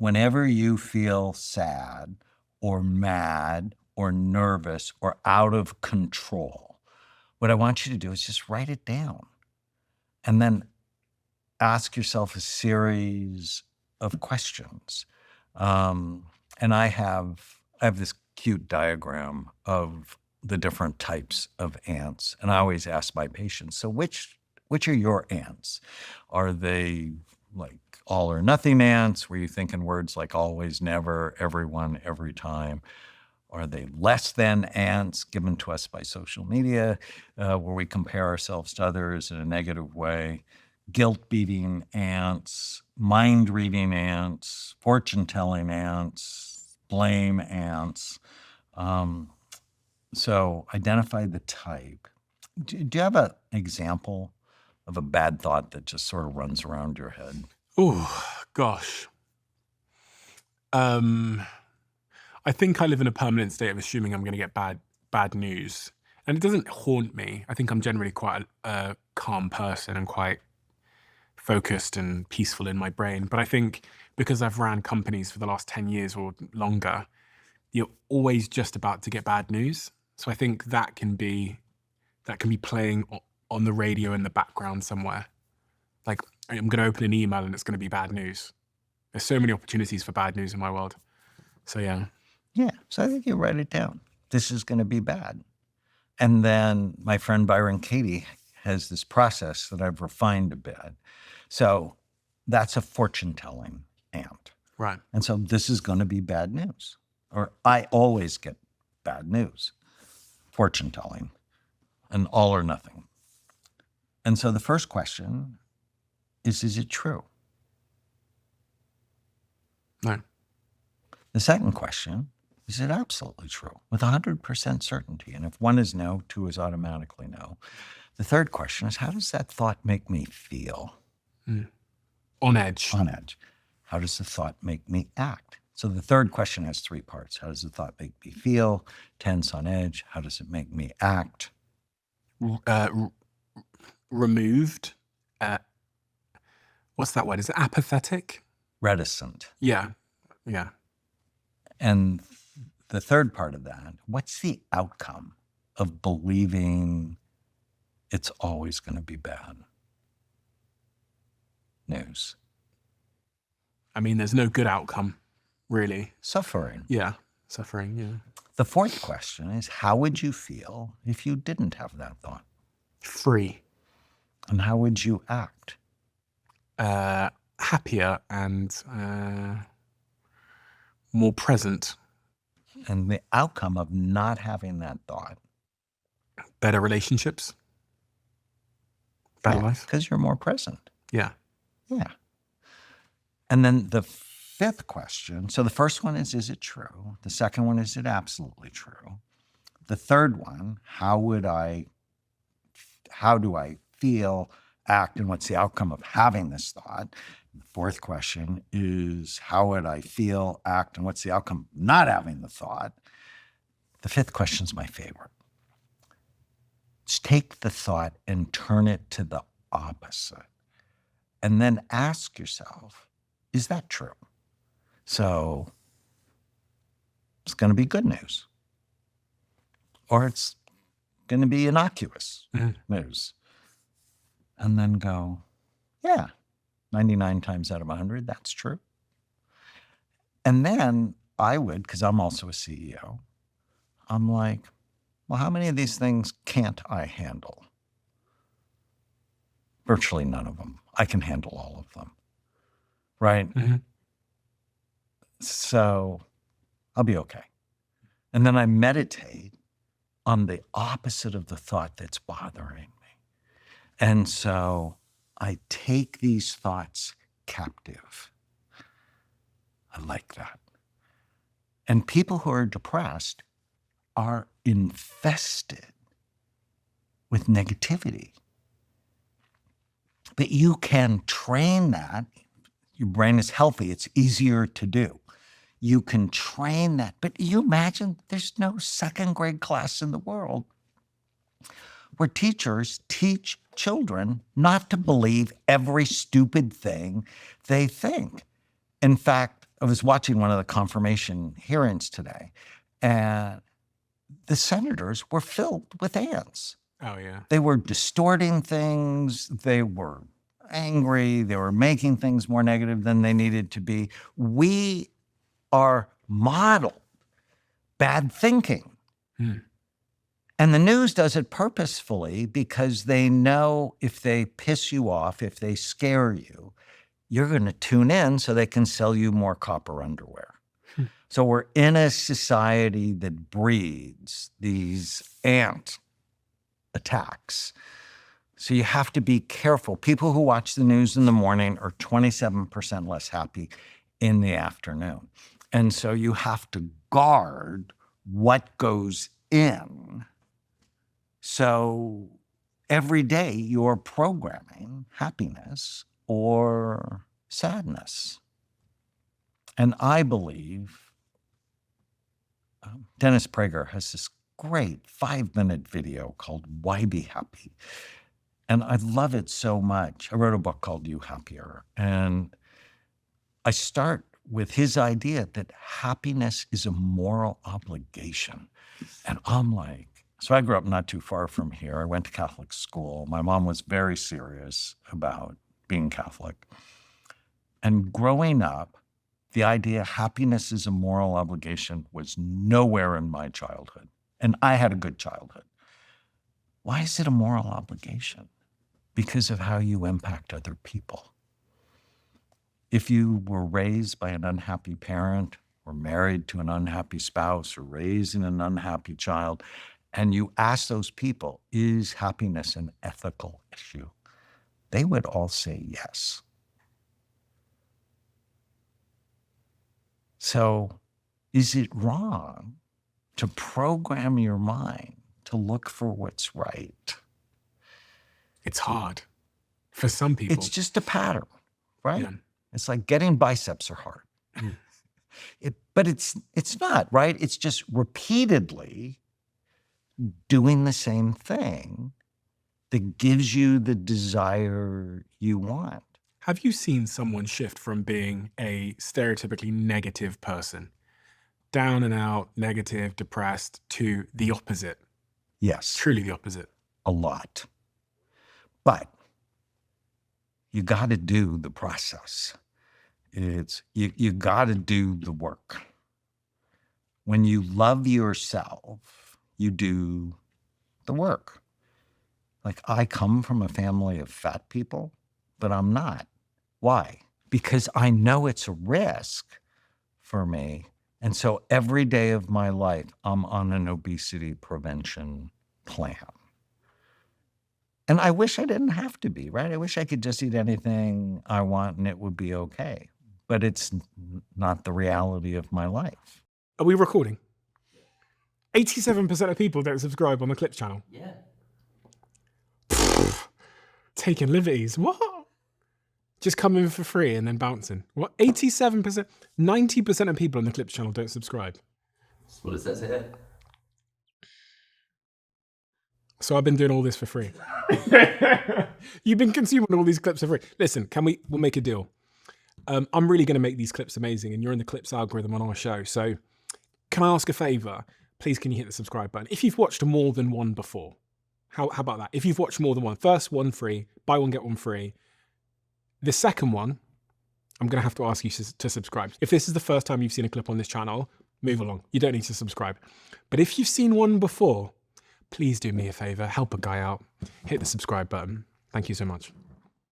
whenever you feel sad or mad or nervous or out of control, what I want you to do is just write it down and then ask yourself a series of questions. And I have this cute diagram of the different types of ants, and I always ask my patients, so which are your ants? Are they like all or nothing ants, where you think in words like always, never, everyone, every time? Are they less than ants given to us by social media, where we compare ourselves to others in a negative way? Guilt-beating ants, mind-reading ants, fortune-telling ants, blame ants. So identify the type. Do you have an example of a bad thought that just sort of runs around your head? Oh, gosh. I think I live in a permanent state of assuming I'm going to get bad news. And it doesn't haunt me. I think I'm generally quite a calm person and quite focused and peaceful in my brain. But I think because I've ran companies for the last 10 years or longer, you're always just about to get bad news. So I think that can be playing on the radio in the background somewhere. Like, I'm going to open an email and it's going to be bad news. There's so many opportunities for bad news in my world. So yeah. Yeah, so I think you write it down. This is going to be bad. And then my friend Byron Katie has this process that I've refined a bit. So that's a fortune-telling ant. Right. And so this is going to be bad news. Or I always get bad news. Fortune-telling. And all or nothing. And so the first question is it true? No. The second question, is it absolutely true with 100% certainty? And if one is no, two is automatically no. The third question is, how does that thought make me feel? On edge. On edge. How does the thought make me act? So the third question has three parts. How does the thought make me feel? Tense, on edge. How does it make me act? Removed. What's that word? Is it apathetic? Reticent. Yeah. And the third part of that, what's the outcome of believing it's always going to be bad news? I mean, there's no good outcome, really. Suffering. Yeah. Suffering, yeah. The fourth question is, how would you feel if you didn't have that thought? Free. And how would you act? Happier and more present. And the outcome of not having that thought? Better relationships. Better life. Because you're more present. Yeah. Yeah. And then the fifth question, so the first one is it true? The second one, is it absolutely true? The third one, how do I feel, act, and what's the outcome of having this thought? The fourth question is, how would I feel, act, and what's the outcome of not having the thought? The fifth question is my favorite. Just take the thought and turn it to the opposite. And then ask yourself, is that true? So it's going to be good news. Or it's going to be innocuous news. And then go, yeah, 99 times out of 100, that's true. And then I would, because I'm also a CEO, I'm like, well, how many of these things can't I handle? Virtually none of them. I can handle all of them. Right? Mm-hmm. So I'll be okay. And then I meditate on the opposite of the thought that's bothering me. And so I take these thoughts captive. I like that. And people who are depressed are infested with negativity. But you can train that. Your brain is healthy. It's easier to do. You can train that. But you imagine there's no second grade class in the world where teachers teach children not to believe every stupid thing they think. In fact, I was watching one of the confirmation hearings today, and the senators were filled with ants. Oh, yeah. They were distorting things. They were angry. They were making things more negative than they needed to be. We are modeled bad thinking. And the news does it purposefully because they know if they piss you off, if they scare you, you're going to tune in so they can sell you more copper underwear. So we're in a society that breeds these ant attacks. So you have to be careful. People who watch the news in the morning are 27% less happy in the afternoon. And so you have to guard what goes in. So every day you're programming happiness or sadness. And I believe Dennis Prager has this great 5-minute video called Why Be Happy? And I love it so much. I wrote a book called You Happier. And I start with his idea that happiness is a moral obligation. And I'm like, so I grew up not too far from here. I went to Catholic school. My mom was very serious about being Catholic. And growing up, the idea happiness is a moral obligation was nowhere in my childhood. And I had a good childhood. Why is it a moral obligation? Because of how you impact other people. If you were raised by an unhappy parent or married to an unhappy spouse or raising an unhappy child, and you ask those people, is happiness an ethical issue? They would all say yes. So is it wrong to program your mind to look for what's right? It's hard for some people. It's just a pattern, right? Yeah. It's like getting biceps are hard. But it's not, right? It's just repeatedly doing the same thing that gives you the desire you want. Have you seen someone shift from being a stereotypically negative person, down and out, negative, depressed, to the opposite? Yes, Truly the opposite. a lot. But you got to do the process. It's you got to do the work. When you love yourself, you do the work. Like, I come from a family of fat people, but I'm not. Why? Because I know it's a risk for me. And so every day of my life, I'm on an obesity prevention plan. And I wish I didn't have to be, right? I wish I could just eat anything I want and it would be okay. But it's not the reality of my life. Are we recording? 87% of people don't subscribe on the Clips channel. Yeah. Taking liberties. What? Just coming for free and then bouncing. What? 87%? 90% of people on the Clips channel don't subscribe. That's what it says here. So I've been doing all this for free. You've been consuming all these clips for free. Listen, we'll make a deal. I'm really going to make these clips amazing, and you're in the Clips algorithm on our show. So can I ask a favor? Please, can you hit the subscribe button? If you've watched more than one before, how about that? If you've watched more than one, first one free, buy one, get one free. The second one, I'm going to have to ask you to subscribe. If this is the first time you've seen a clip on this channel, move along. You don't need to subscribe. But if you've seen one before, please do me a favor, help a guy out, hit the subscribe button. Thank you so much.